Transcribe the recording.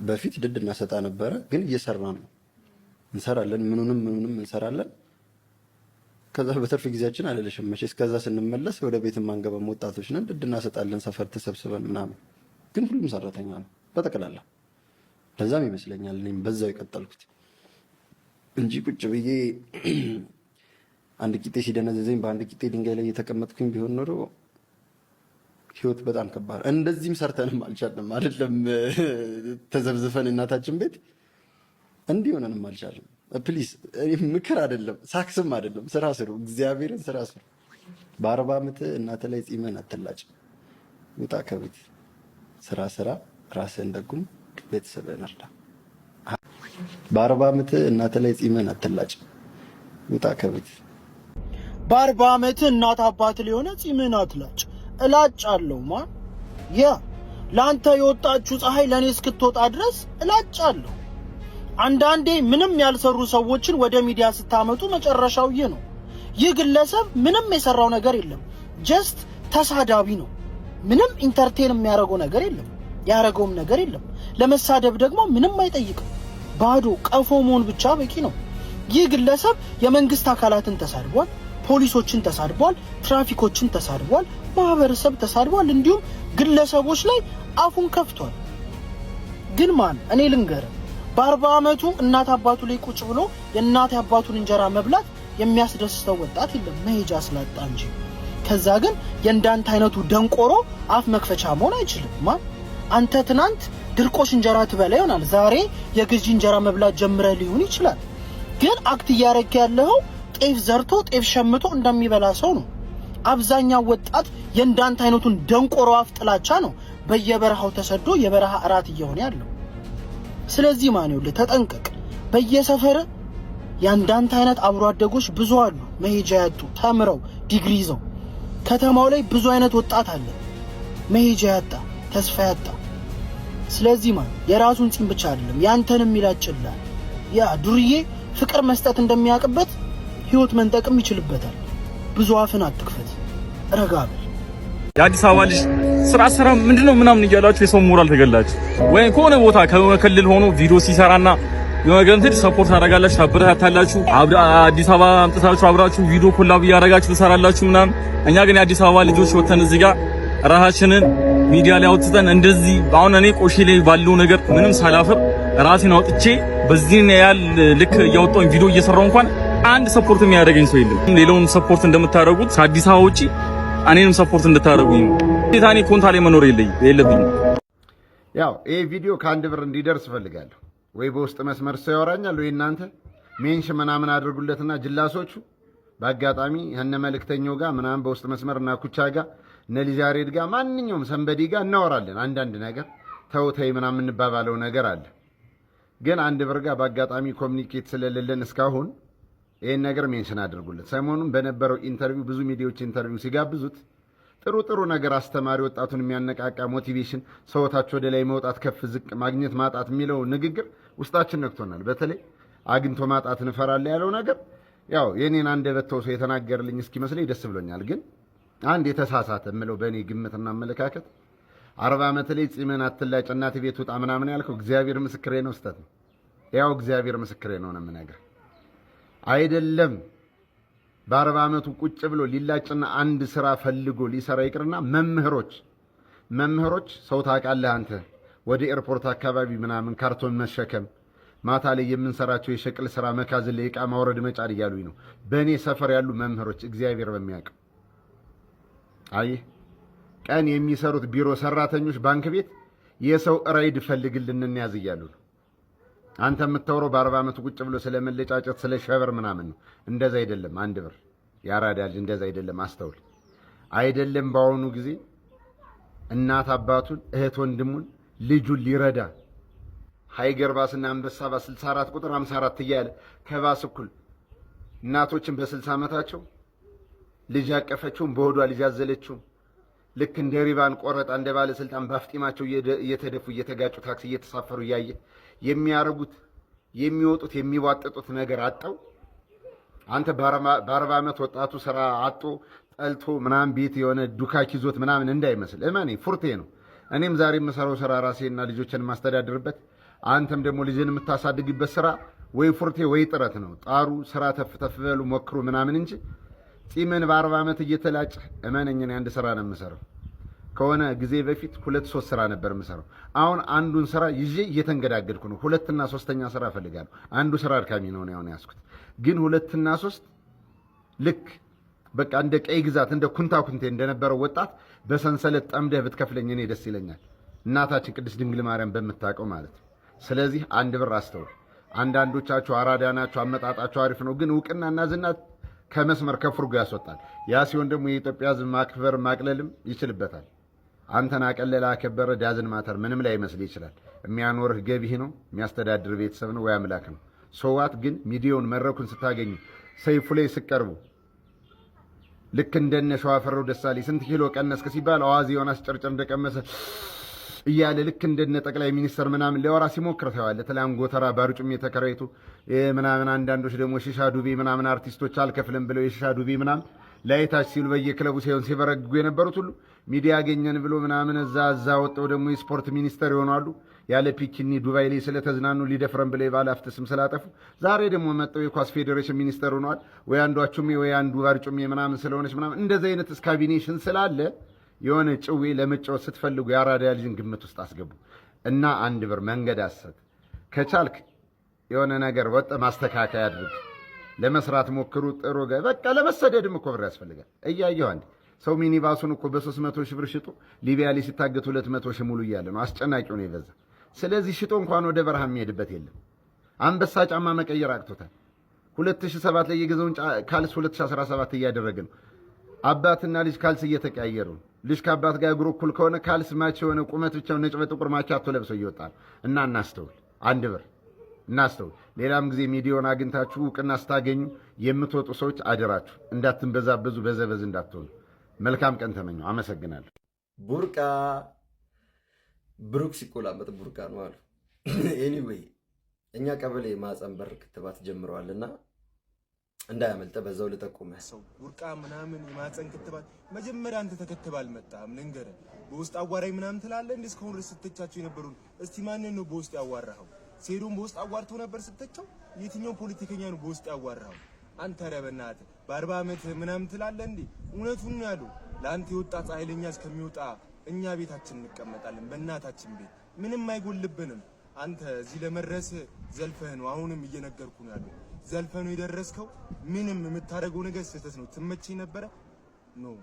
በፊት ድድ እናሰጣ ነበረ፣ ግን እየሰራን ነው። እንሰራለን፣ ምኑንም እንሰራለን። ከዛ በተርፍ ጊዜያችን አለለሽም መቼ እስከዛ ስንመለስ ወደ ቤት ማንገባም ወጣቶች ነን። ድድ እናሰጣለን ሰፈር ተሰብስበን ምናምን። ግን ሁሉም ሰራተኛ ነው በጠቅላላ። ለዛም ይመስለኛል እኔም በዛው የቀጠልኩት እንጂ ቁጭ ብዬ አንድ ቂጤ ሲደነዘዘኝ በአንድ ቂጤ ድንጋይ ላይ የተቀመጥኩኝ ቢሆን ኖሮ ህይወት በጣም ከባድ። እንደዚህም ሰርተንም አልቻልንም አይደለም። ተዘብዝፈን እናታችን ቤት እንዲህ ሆነንም አልቻልንም። ፕሊዝ ምክር አይደለም ሳክስም አይደለም፣ ስራ ስሩ፣ እግዚአብሔርን ስራ ስሩ። በ40 ዓመት እናተ ላይ ጺምን አትላጭ፣ ውጣ ከቤት ስራ፣ ራስህን ደጉም፣ ቤተሰብህን እርዳ። በ40 ዓመት እናተ ላይ ጺምን አትላጭ፣ ውጣ ከቤት። በ40 ዓመት እናት አባት ሊሆነ ጺምን አትላጭ። እላጫለሁ ማን ያ ላንተ የወጣችሁ ፀሐይ ለኔ እስክትወጣ ድረስ እላጫለሁ። አንዳንዴ ምንም ያልሰሩ ሰዎችን ወደ ሚዲያ ስታመጡ መጨረሻው ይህ ነው። ይህ ግለሰብ ምንም የሰራው ነገር የለም፣ ጀስት ተሳዳቢ ነው። ምንም ኢንተርቴን የሚያደርገው ነገር የለም፣ ያደረገውም ነገር የለም። ለመሳደብ ደግሞ ምንም አይጠይቅም። ባዶ ቀፎ መሆን ብቻ በቂ ነው። ይህ ግለሰብ የመንግስት አካላትን ተሳድቧል፣ ፖሊሶችን ተሳድቧል፣ ትራፊኮችን ተሳድቧል፣ ማህበረሰብ ተሳድቧል፣ እንዲሁም ግለሰቦች ላይ አፉን ከፍቷል። ግን ማን እኔ ልንገር፣ በ40 ዓመቱ እናት አባቱ ላይ ቁጭ ብሎ የእናት አባቱን እንጀራ መብላት የሚያስደስተው ወጣት የለም መሄጃ ስላጣ እንጂ። ከዛ ግን የእንዳንተ አይነቱ ደንቆሮ አፍ መክፈቻ መሆን አይችልም። ማን አንተ ትናንት ድርቆሽ እንጀራ ትበላ ይሆናል፣ ዛሬ የግዢ እንጀራ መብላት ጀምረህ ሊሆን ይችላል። ግን አክት እያረክ ያለው ጤፍ ዘርቶ ጤፍ ሸምቶ እንደሚበላ ሰው ነው። አብዛኛው ወጣት የእንዳንተ አይነቱን ደንቆሮ አፍ ጥላቻ ነው በየበረሃው ተሰዶ የበረሃ እራት እየሆነ ያለው። ስለዚህ ማን ይኸውልህ ተጠንቀቅ። በየሰፈር የእንዳንተ አይነት አብሮ አደጎች ብዙ አሉ፣ መሄጃ ያጡ ተምረው ዲግሪ ይዘው። ከተማው ላይ ብዙ አይነት ወጣት አለ መሄጃ ያጣ ተስፋ ያጣ። ስለዚህ ማን የራሱን ጺም ብቻ አይደለም ያንተንም ይላጭላል። ያ ዱርዬ ፍቅር መስጠት እንደሚያውቅበት ህይወት መንጠቅም ይችልበታል። ብዙ አፍን አትክፈት፣ ረጋ በል። የአዲስ አበባ ልጅ ስራ ምንድነው ምናምን እያላችሁ የሰው ሞራል ተገላችሁ ወይ ከሆነ ቦታ ከሆነ ክልል ሆኖ ቪዲዮ ሲሰራና የወገንት ሰፖርት ታደርጋላችሁ፣ ታበረታታላችሁ። አዲስ አበባ አምጥታችሁ አብራችሁ ቪዲዮ ኮላብ እያደረጋችሁ ትሰራላችሁ ምናምን። እኛ ግን የአዲስ አበባ ልጆች ወተን እዚህ ጋር ራሳችንን ሚዲያ ላይ አውጥተን እንደዚህ አሁን እኔ ቆሼ ላይ ባለው ነገር ምንም ሳላፍር ራሴን አውጥቼ በዚህ ያህል ልክ እያወጣሁኝ ቪዲዮ እየሰራሁ እንኳን አንድ ሰፖርት የሚያደርገኝ ሰው የለም። ሌላውን ሰፖርት እንደምታደርጉት ከአዲስ አበባ ውጪ እኔንም ሰፖርት እንድታደርጉኝ ነው። ታኒ ኮንታ ላይ መኖር የለብኝም። ያው ይሄ ቪዲዮ ከአንድ ብር እንዲደርስ ፈልጋለሁ። ወይ በውስጥ መስመር ሰው ያወራኛል ወይ እናንተ ሜንሽ ምናምን አድርጉለትና ጅላሶቹ በአጋጣሚ እነ መልእክተኛው ጋር ምናምን በውስጥ መስመር እና ኩቻ ጋር እነ ሊዛሬድ ጋር ማንኛውም ሰንበዲ ጋር እናወራለን። አንዳንድ ነገር ተውተይ ምናምን እንባባለው ነገር አለ። ግን አንድ ብር ጋር በአጋጣሚ ኮሚኒኬት ስለሌለን እስካሁን ይሄን ነገር ሜንሽን አድርጉለት። ሰሞኑን በነበረው ኢንተርቪው ብዙ ሚዲያዎች ኢንተርቪው ሲጋብዙት ጥሩ ነገር አስተማሪ ወጣቱን የሚያነቃቃ ሞቲቬሽን ሰውታች ወደ ላይ መውጣት ከፍ ዝቅ ማግኘት ማጣት የሚለው ንግግር ውስጣችን ነክቶናል። በተለይ አግኝቶ ማጣት እንፈራለን ያለው ነገር ያው የኔን አንደበት ተውሶ የተናገርልኝ እስኪመስለኝ ደስ ብሎኛል። ግን አንድ የተሳሳተ የምለው በእኔ ግምትና አመለካከት 40 ዓመት ላይ ጺምን አትላጭ እናት ቤት ውጣ ምናምን ያልከው እግዚአብሔር ምስክሬ ነው ስተት ነው። ያው እግዚአብሔር ምስክሬ ነው የምነግርህ አይደለም። በ40 ዓመቱ ቁጭ ብሎ ሊላጭና አንድ ስራ ፈልጎ ሊሰራ ይቅርና መምህሮች ሰው ታውቃለህ አንተ ወደ ኤርፖርት አካባቢ ምናምን ካርቶን መሸከም ማታ ላይ የምንሰራቸው የሸቅል ስራ መካዝን ላይ ዕቃ ማውረድ መጫር እያሉኝ ነው በእኔ ሰፈር ያሉ መምህሮች እግዚአብሔር በሚያውቀው። አይ ቀን የሚሰሩት ቢሮ ሰራተኞች ባንክ ቤት የሰው ራይድ ፈልግልን እንያዝ እያሉ ነው። አንተ የምታወራው በ40 ዓመቱ ቁጭ ብሎ ስለመለጫጨት ስለ ሸበር ምናምን ነው። እንደዛ አይደለም። አንድ ብር ያራዳ ልጅ እንደዛ አይደለም። አስተውል። አይደለም በአሁኑ ጊዜ እናት አባቱን እህት ወንድሙን ልጁን ሊረዳ ሃይገር ባስና አንበሳ ባስ 64 ቁጥር 54 እያለ ከባስ እኩል እናቶችን በ60 ዓመታቸው ልጅ ያቀፈችውን በሆዷ ልጅ ያዘለችው ልክ እንደ ሪባን ቆረጣ እንደ ባለስልጣን ባፍጢማቸው እየተደፉ እየተጋጩ ታክሲ እየተሳፈሩ እያየ የሚያረጉት የሚወጡት የሚዋጠጡት ነገር አጣው። አንተ በ40 ዓመት ወጣቱ ስራ አጦ ጠልቶ ምናምን ቤት የሆነ ዱካክ ይዞት ምናምን እንዳይመስል እማኔ ፉርቴ ነው። እኔም ዛሬ የምሰራው ስራ ራሴና ልጆችን ማስተዳድርበት አንተም ደግሞ ልጅን የምታሳድግበት ስራ ወይ ፉርቴ ወይ ጥረት ነው። ጣሩ ስራ ተፍተፍ በሉ ሞክሩ ምናምን እንጂ ጺምን በ40 ዓመት እየተላጨ እመነኝ እኔ አንድ ስራ ነው የምሰራው። ከሆነ ጊዜ በፊት 2-3 ስራ ነበር የምሰራው። አሁን አንዱን ስራ ይዤ እየተንገዳገድኩ ነው። 2ና 3ኛ ስራ ፈልጋለሁ። አንዱ ስራ አድካሚ ነው ነው ያስኩት። ግን 2ና 3 ልክ በቃ እንደ ቀይ ግዛት እንደ ኩንታ ኩንቴ እንደነበረው ወጣት በሰንሰለት ጠምደህ ብትከፍለኝ እኔ ደስ ይለኛል። እናታችን ቅድስት ድንግል ማርያም በምታውቀው ማለት ነው። ስለዚህ አንድ ብር አስተውል። አንዳንዶቻችሁ አራዳ ናችሁ፣ አመጣጣችሁ አሪፍ ነው፣ ግን እውቅናና ዝና ከመስመር ከፍርጎ ያስወጣል። ያ ሲሆን ደግሞ የኢትዮጵያ ሕዝብ ማክበር ማቅለልም ይችልበታል። አንተን አቀለለ አከበረ ዳዝን ማተር ምንም ላይ ይመስል ይችላል። የሚያኖርህ ገቢህ ነው፣ የሚያስተዳድር ቤተሰብ ነው ወይ አምላክ ነው። ሰዋት ግን ሚዲያውን መድረኩን ስታገኙ ሰይፉ ላይ ስቀርቡ ልክ እንደነ ሸዋፈረው ደሳሌ ስንት ኪሎ ቀነስክ ሲባል አዋዜውን አስጨርጨር እንደቀመሰ እያለ ልክ እንደነ ጠቅላይ ሚኒስተር ምናምን ሊያወራ ሲሞክር ታያለህ። ተላም ጎተራ ባርጩም የተከራይቱ ምናምን አንዳንዶች ደግሞ ሺሻ ዱቤ ምናምን አርቲስቶች አልከፍልም ብለው የሺሻ ዱቤ ምናምን ላይታች ሲሉ በየክለቡ ሳይሆን ሲበረግጉ የነበሩት ሁሉ ሚዲያ ያገኘን ብሎ ምናምን እዛ ወጣው ደግሞ የስፖርት ሚኒስተር ይሆናሉ። ያለ ፒኪኒ ዱባይ ላይ ስለተዝናኑ ሊደፍረን ብለው የባለሀብት ስም ስላጠፉ ዛሬ ደግሞ መጣው የኳስ ፌዴሬሽን ሚኒስተር ሆነዋል። ወይ አንዱ አቹሜ ወይ አንዱ ባርጩሜ ምናምን ስለሆነች ምናምን እንደዚህ አይነት ስካቢኔሽን ስላለ የሆነ ጭዌ ለመጫወት ስትፈልጉ የአራዳ ልጅን ግምት ውስጥ አስገቡ እና አንድ ብር መንገድ አሰጥ ከቻልክ የሆነ ነገር ወጥ ማስተካከያ አድርግ። ለመስራት ሞክሩ። ጥሩ በቃ ለመሰደድም እኮ ብር ያስፈልጋል። እያየሁ አንዴ ሰው ሚኒባሱን እኮ በ300 ሺህ ብር ሽጦ ሊቢያ ላይ ሲታገት 200 ሺህ ሙሉ እያለ ነው። አስጨናቂው ነው የበዛ። ስለዚህ ሽጦ እንኳን ወደ በረሃ የሚሄድበት የለም። አንበሳ ጫማ መቀየር አቅቶታል። 2007 ላይ የገዛውን ካልስ 2017 እያደረገ ነው። አባትና ልጅ ካልስ እየተቀያየሩ ነው። ልጅ ከአባት ጋር እግሩ እኩል ከሆነ ካልስ ማች የሆነ ቁመት ብቻ ነጭ በጥቁር ማቻቶ ለብሰው እየወጣል እና እናስተውል። አንድ ብር እናስተውል። ሌላም ጊዜ ሚዲያውን አግኝታችሁ እውቅና ስታገኙ የምትወጡ ሰዎች አደራችሁ እንዳትንበዛበዙ፣ በዘበዝ እንዳትሆኑ። መልካም ቀን ተመኘው። አመሰግናለሁ። ቡርቃ ብሩክ ሲቆላመጥ ቡርቃ ነው አሉ። ኤኒዌይ እኛ ቀበሌ ማህፀን በር ክትባት ጀምረዋልና እንዳያመልጠ በዛው ልጠቁመህ። ሰው ቡርቃ ምናምን የማህፀን ክትባት መጀመሪያ አንተ ተከትባ አልመጣም። ልንገርህ በውስጥ አዋራኝ ምናምን ትላለህ እንዴ? እስካሁን ስትቻቸው የነበሩን እስቲ ማንን ነው በውስጥ ያዋራኸው? ሴዶን በውስጥ አዋርቶ ነበር ስተቸው? የትኛው ፖለቲከኛ ነው በውስጥ ያዋራኸው? አንተ ኧረ በእናትህ በ40 ዓመት ምናምን ትላለህ እንዴ? እውነቱን ነው ያሉ። ለአንተ የወጣ ፀሐይ ለኛ እስከሚወጣ እኛ ቤታችን እንቀመጣለን። በእናታችን ቤት ምንም አይጎልብንም። አንተ እዚህ ለመድረስ ዘልፈህ ነው። አሁንም እየነገርኩ ነው ያለው። ዘልፈህ ነው የደረስከው። ምንም የምታደርገው ነገር ስህተት ነው። ትመቸኝ ነበረ ኖ